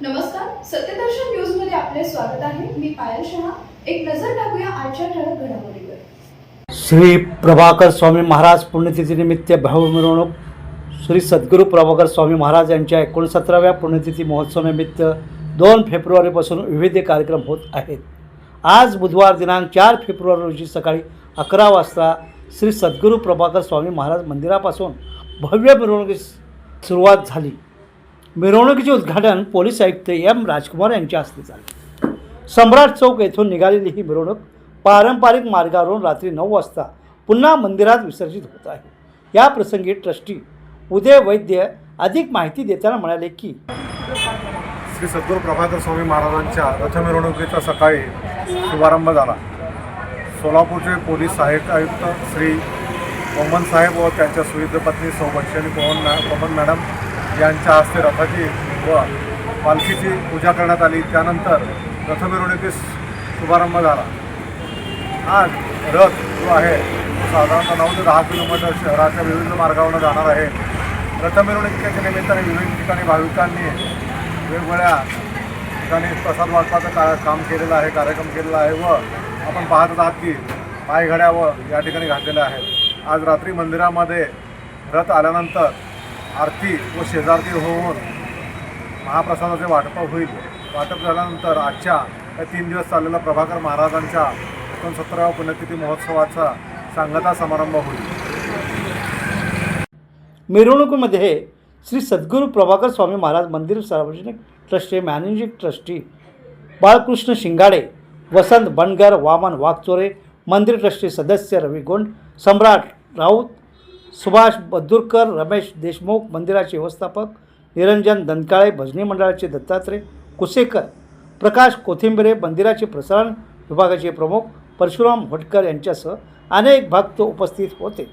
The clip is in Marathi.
नमस्कार, सत्यदर्शन न्यूज मध्ये आपले स्वागत आहे। मी पायल शहा। एक नजर टाकूया आजच्या ठळक घडामोडीवर। श्री प्रभाकर स्वामी महाराज पुण्यतिथीनिमित्त भव्य मिरवणूक। श्री सद्गुरू प्रभाकर स्वामी महाराज यांच्या 69व्या पुण्यतिथी महोत्सवानिमित्त 2 फेब्रुवारीपासून विविध कार्यक्रम होत आहेत। आज बुधवार दिनांक 4 फेब्रुवारी रोजी सकाळी 11 वाजता श्री सद्गुरू प्रभाकर स्वामी महाराज मंदिरापासून भव्य मिरवणुकीस सुरुवात झाली। मिरवणुकीचे उद्घाटन पोलीस आयुक्त एम राजकुमार यांच्या हस्ते झाले। सम्राट चौक येथून निघालेली ही मिरवणूक पारंपरिक मार्गावरून रात्री 9 वाजता पुन्हा मंदिरात विसर्जित होत आहे। या प्रसंगी ट्रस्टी उदय वैद्य अधिक माहिती देताना म्हणाले की श्री सद्गुरू प्रभाकर स्वामी महाराजांच्या रथ मिरवणुकीचा सकाळी शुभारंभ झाला। सोलापूरचे पोलीस सहाय्यक आयुक्त श्री मोहम्मद साहेब व त्यांच्या सुविध पत्नी सौभाग्यवती पवन मॅडम यांच्या हस्ते रथाची व पालखीची पूजा करण्यात आली। त्यानंतर रथ मिरवणुकीस शुभारंभ झाला। आज रथ जो आहे साधारणतः 9 ते 10 किलोमीटर शहराच्या विविध मार्गावरून जाणार आहे। रथ मिरवणुकीच्या निमित्ताने विविध ठिकाणी भाविकांनी वेगवेगळ्या ठिकाणी प्रसाद वाटपाचं काम केलेलं आहे, कार्यक्रम केलेला आहे व आपण पाहत आहात की पायघड्या व या ठिकाणी घातलेल्या आहेत। आज रात्री मंदिरामध्ये रथ आल्यानंतर आरती व शेजारती होऊन महाप्रसादाचे वाटप होईल। वाटप झाल्यानंतर आजच्या 3 दिवस चाललेला प्रभाकर महाराजांच्या 69व्या पुण्यतिथी महोत्सवाचा सांगता समारंभ होईल। मिरवणुकीमध्ये श्री सद्गुरू प्रभाकर स्वामी महाराज मंदिर सार्वजनिक ट्रस्टचे मॅनेजिंग ट्रस्टी बाळकृष्ण शिंगाडे, वसंत बनगर, वामन वाघचोरे, मंदिर ट्रस्टी सदस्य रवी गोंड, सम्राट राऊत, सुभाष बद्दुरकर, रमेश देशमुख, मंदिराचे व्यवस्थापक निरंजन दनकाळे, भजनी मंडळाचे दत्तात्रय कुसेकर, प्रकाश कोथिंबरे, मंदिराचे प्रसारण विभागाचे प्रमुख परशुराम होटकर यांच्यासह अनेक भक्त उपस्थित होते।